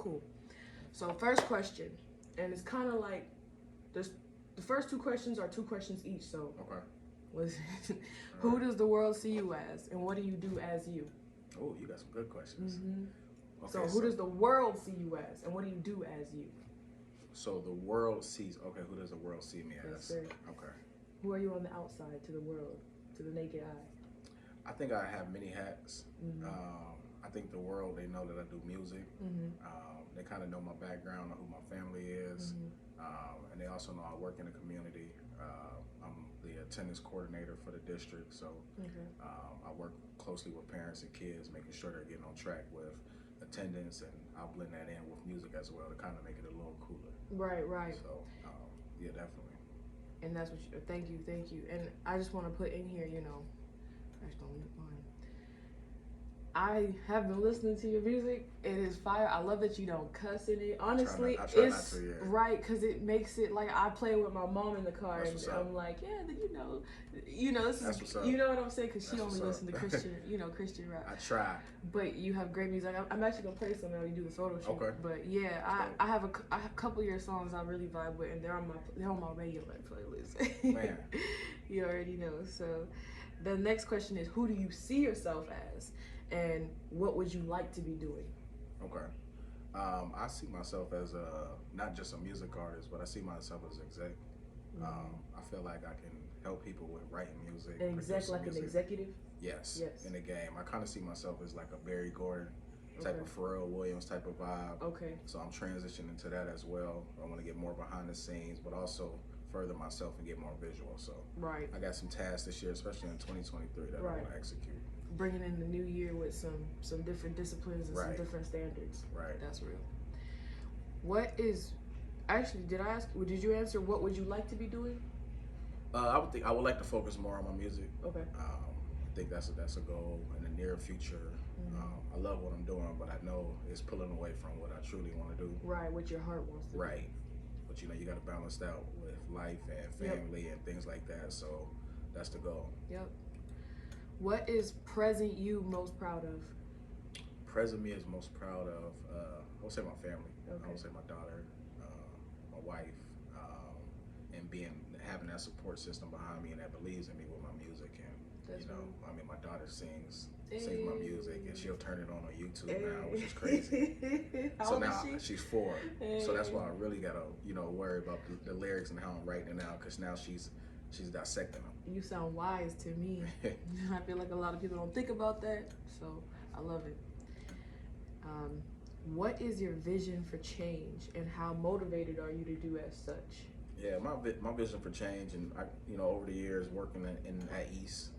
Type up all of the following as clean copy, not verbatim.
Cool. So first question, and it's kind of like the first two questions are two questions each. So Okay. listen, who does the world see you as, and what do you do as you? Oh, you got some good questions. Okay, So who does the world see you as, and what do you do as you? So the world sees. Okay, who does the world see me as? Yes, sir. Okay. Who are you on the outside to the world, to the naked eye? I think I have many hats. I think the world, they know that I do music. They kind of know my background, know who my family is, and they also know I work in the community. I'm the attendance coordinator for the district, so I work closely with parents and kids, making sure they're getting on track with attendance, and I'll blend that in with music as well to kind of make it a little cooler. Right, right. So, yeah, definitely. And that's what thank you. And I just want to put in here, I have been listening to your music. It is fire. I love that you don't cuss in it. Honestly, I try it's not to, yeah. right, because it makes it like I play with my mom in the car, That's and I'm like, yeah, this That's is, what's up. you know what I'm saying? Because she That's only what's listens up. to Christian, Christian rap. I try. But you have great music. I'm actually gonna play some when we do the photo shoot. Okay. But yeah, I have a couple of your songs I really vibe with, and they're on my regular playlist. Man. You already know. So the next question is, who do you see yourself as, and what would you like to be doing? Okay. I see myself as not just a music artist, but I see myself as an exec. I feel like I can help people with writing music. An exec, like music. an executive? Yes. Yes. In the game, I kind of see myself as like a Barry Gordon type of Pharrell Williams type of vibe. Okay. So I'm transitioning to that as well. I want to get more behind the scenes, but also further myself and get more visual. So right. I got some tasks this year, especially in 2023, that I want to execute. Bringing in the new year with some different disciplines and some different standards. Right. That's real. What is, actually, did you answer what would you like to be doing? I would like to focus more on my music. Okay. I think that's a goal in the near future. I love what I'm doing, but I know it's pulling away from what I truly want to do. Right, what your heart wants to do. Right. But you got to balance that with life and family and things like that. So that's the goal. Yep. What is present you most proud of? Present me is most proud of, I would say my family. Okay. I would say my daughter, my wife, and having that support system behind me and that believes in me with my music. And that's I mean, my daughter sings my music, and she'll turn it on YouTube now, which is crazy. How old is she? She's 4. So that's why I really gotta worry about the lyrics and how I'm writing it out, because now she's dissecting them. You sound wise to me. I feel like a lot of people don't think about that, so I love it. What is your vision for change, and how motivated are you to do as such? Yeah, my vision for change, and over the years working at East,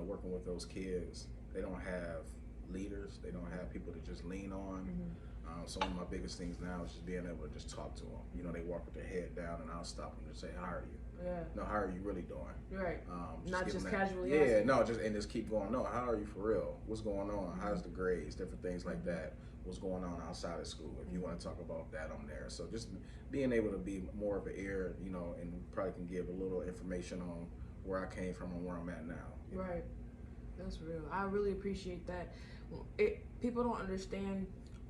working with those kids, they don't have leaders, they don't have people to just lean on. So one of my biggest things now is just being able to just talk to them. They walk with their head down, and I'll stop them and say, "How are you?" Yeah. No, how are you really doing? Right. Not just casually. Yeah, asking. no, just keep going. No, how are you for real? What's going on? How's the grades? Different things like that. What's going on outside of school? If you want to talk about that, I'm there. So just being able to be more of an ear, and probably can give a little information on where I came from and where I'm at now. Right. That's real. I really appreciate that. People don't understand.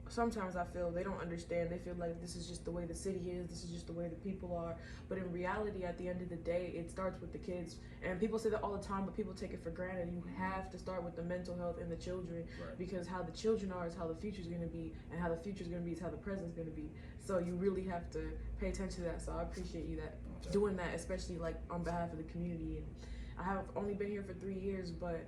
Sometimes I feel they don't understand. They feel like this is just the way the city is. This is just the way the people are. But in reality, at the end of the day, it starts with the kids. And people say that all the time, but people take it for granted. You have to start with the mental health and the children, because how the children are is how the future is going to be, and how the future is going to be is how the present is going to be. So you really have to pay attention to that. So I appreciate you doing that, especially like on behalf of the community. And I have only been here for 3 years, but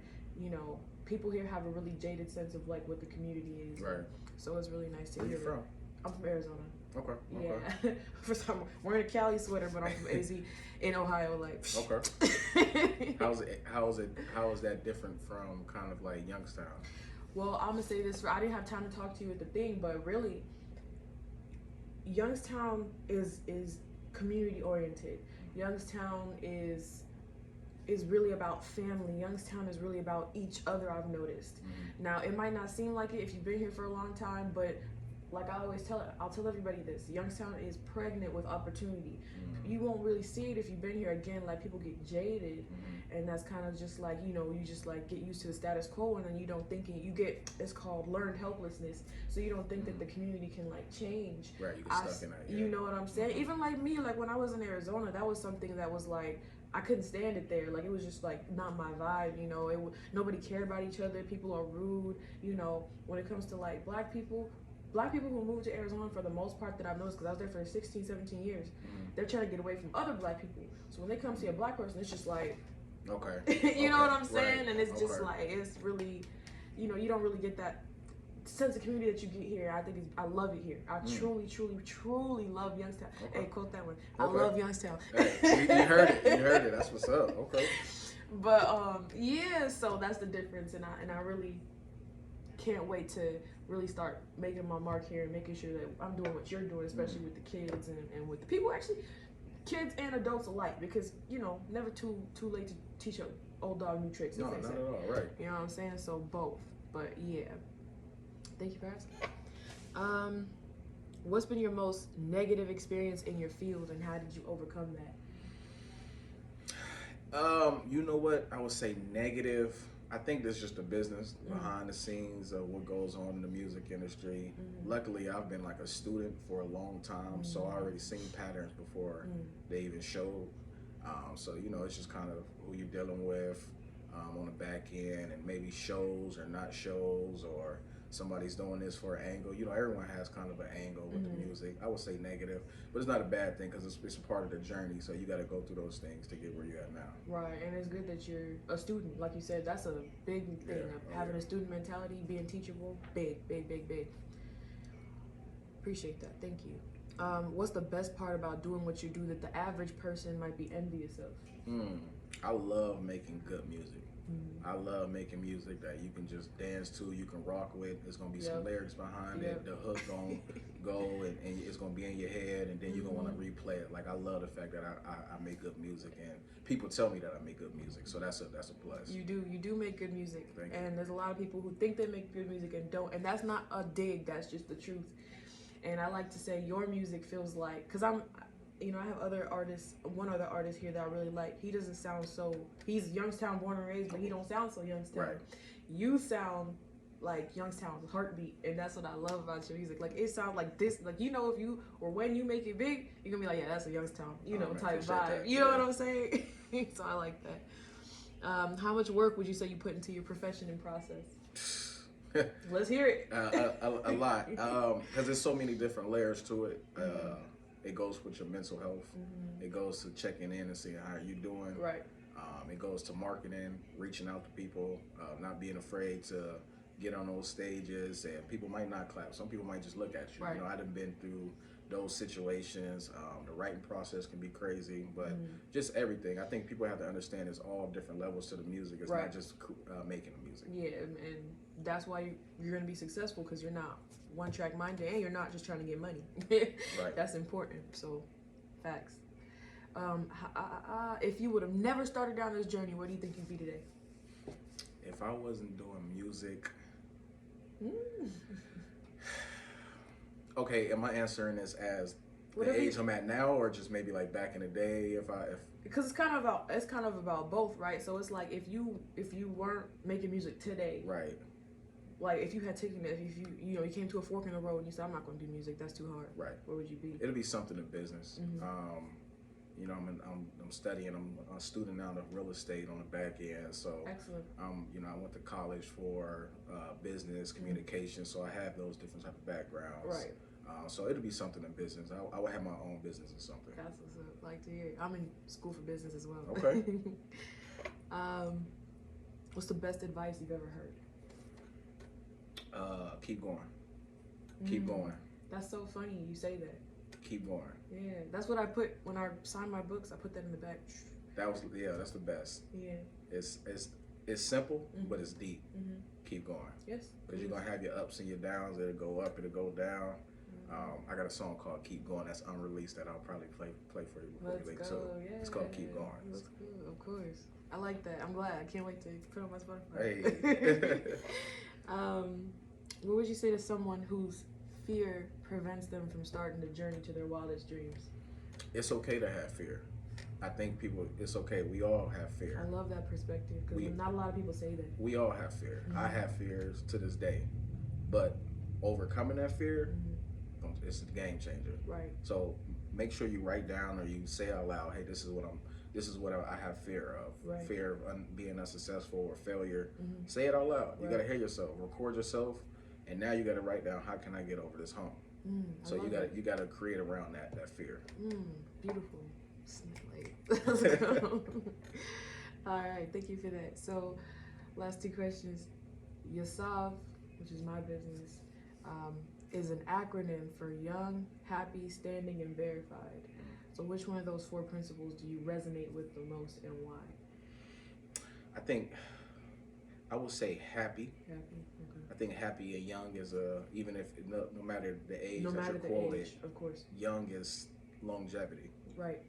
people here have a really jaded sense of like what the community is. Right. So it's really nice to Where hear. you from? I'm from Arizona. Okay. Yeah. First time I'm wearing a Cali sweater, but I'm from AZ in Ohio. Like. Okay. How is that different from kind of like Youngstown? Well, I'm gonna say this. I didn't have time to talk to you at the thing, but really, Youngstown is community oriented. Youngstown is really about family. Youngstown is really about each other, I've noticed. Now, it might not seem like it if you've been here for a long time, but like I'll tell everybody this: Youngstown is pregnant with opportunity. You won't really see it if you've been here. Again, like people get jaded, and that's kind of just like, you know, you just like get used to the status quo, and then you don't think you get, it's called learned helplessness. So you don't think that the community can like change. Right, you get stuck in that. Yeah. You know what I'm saying? Even like me, like when I was in Arizona, that was something that was like, I couldn't stand it there. Like it was just like not my vibe, you know. Nobody cared about each other. People are rude, you know. When it comes to like black people who moved to Arizona, for the most part that I've noticed, because I was there for 16, 17 years, they're trying to get away from other black people. So when they come see a black person, it's just like, okay, you know what I'm saying? Right. And it's just like, it's really, you know, you don't really get that sense of community that you get here. I love it here. I truly love Youngstown. Okay. Hey, quote that one. I love Youngstown. Hey, you heard it. That's what's up. Okay. But yeah, so that's the difference, and I really can't wait to really start making my mark here and making sure that I'm doing what you're doing, especially with the kids and with the people, actually, kids and adults alike, because, you know, never too late to teach an old dog new tricks. No, not at all. Right. You know what I'm saying? So both. But yeah. Thank you for asking. What's been your most negative experience in your field, and how did you overcome that? You know what? I would say negative. I think there's just the business behind the scenes of what goes on in the music industry. Luckily, I've been like a student for a long time, so I already seen patterns before they even showed. So, you know, it's just kind of who you're dealing with on the back end, and maybe shows or not shows, or somebody's doing this for an angle. You know, everyone has kind of an angle with the music. I would say negative, but it's not a bad thing, because it's a part of the journey. So you got to go through those things to get where you're at now. Right, and it's good that you're a student. Like you said, that's a big thing. Having a student mentality, being teachable, big. Appreciate that. Thank you. What's the best part about doing what you do that the average person might be envious of? I love making good music. I love making music that you can just dance to, you can rock with. There's gonna be some lyrics behind it. The hook gonna go and it's gonna be in your head, and then you're gonna want to replay it. Like, I love the fact that I make good music, and people tell me that I make good music, so that's a plus. You do make good music. Thank you. And there's a lot of people who think they make good music and don't, and that's not a dig. That's just the truth. And I like to say your music feels like, because you know, I have one other artist here that I really like. He doesn't sound he's Youngstown born and raised, but he don't sound so Youngstown. Right. You sound like Youngstown's heartbeat, and that's what I love about your music. Like, it sounds like this, like, you know, if you, or when you make it big, you're gonna be like, yeah, that's a Youngstown, you know, type vibe. That. You know what I'm saying? So I like that. How much work would you say you put into your profession and process? Let's hear it. A lot, because there's so many different layers to it. It goes with your mental health. It goes to checking in and seeing how you're doing. Right. It goes to marketing, reaching out to people, not being afraid to get on those stages, and people might not clap. Some people might just look at you. Right. You know, I've been through those situations. The writing process can be crazy, but just everything. I think people have to understand there's all different levels to the music. It's not just making the music. Yeah, and that's why you're going to be successful, because you're not one-track minded, and you're not just trying to get money. Right. That's important. So, facts. If you would have never started down this journey, where do you think you'd be today? If I wasn't doing music, okay, am I answering this as the age I'm at now, or just maybe like back in the day? Because it's kind of about both, right? So it's like, if you weren't making music today, right? Like, if you had taken it, if you came to a fork in the road and you said, I'm not going to do music, that's too hard. Right. Where would you be? It'll be something in business. You know, I'm studying. I'm a student now of real estate on the back end. So excellent. You know, I went to college for business communication, so I have those different type of backgrounds. Right. So it'll be something in business. I would have my own business or something. That's what's up. Like to hear. I'm in school for business as well. Okay. What's the best advice you've ever heard? Keep going. Keep going. That's so funny you say that. Keep going. Yeah, that's what I put when I signed my books. I put that in the back. That's the best. Yeah. It's simple, but it's deep. Keep going. Yes. Because you're gonna have your ups and your downs. It'll go up, it'll go down. I got a song called "Keep Going" that's unreleased that I'll probably play for you before you leave. So it's called "Keep Going." That's cool. Of course. I like that. I'm glad. I can't wait to put it on my Spotify. Hey. What would you say to someone who's fear prevents them from starting the journey to their wildest dreams? It's okay to have fear. I think people, it's okay. We all have fear. I love that perspective because not a lot of people say that. We all have fear. I have fears to this day, but overcoming that fear, it's a game changer. Right. So make sure you write down or you say out loud, "Hey, this is what I have fear of. Right. Fear of being unsuccessful or failure." Say it out loud. You got to hear yourself. Record yourself, and now you got to write down, how can I get over this hump? So you got to create around that fear. Beautiful. Let's go. All right, thank you for that. So, last two questions. YASAV, which is my business, is an acronym for Young, Happy, Standing, and Verified. So, which one of those 4 principles do you resonate with the most, and why? I think I would say happy. Happy. Okay. I think happy and young is even if no matter the age No that matter you're the quoted, age, of course. young is longevity. Right.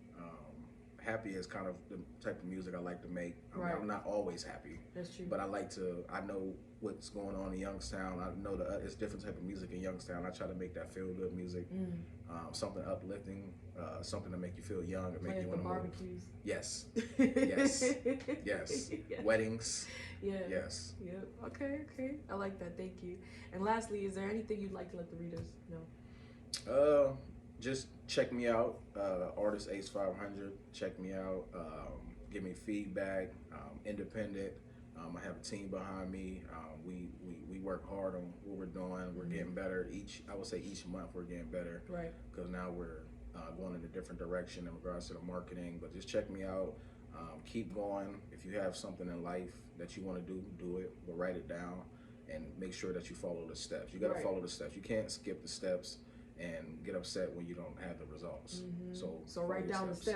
Happy is kind of the type of music I like to make. I'm not always happy. That's true. But I know what's going on in Youngstown. I know it's different type of music in Youngstown. I try to make that feel good music, something uplifting, something to make you feel young and make you want to barbecues. Yes, yes, yes. Weddings. Yeah. Yes. Yep. Okay. I like that. Thank you. And lastly, is there anything you'd like to let the readers know? Just check me out, artist Ace500. Check me out. Give me feedback. Independent. I have a team behind me. We work hard on what we're doing. We're getting better. I would say each month we're getting better. Right. Because now we're going in a different direction in regards to the marketing. But just check me out. Keep going. If you have something in life that you want to do it. But write it down and make sure that you follow the steps. You got to follow the steps. You can't skip the steps and get upset when you don't have the results. So write down the steps.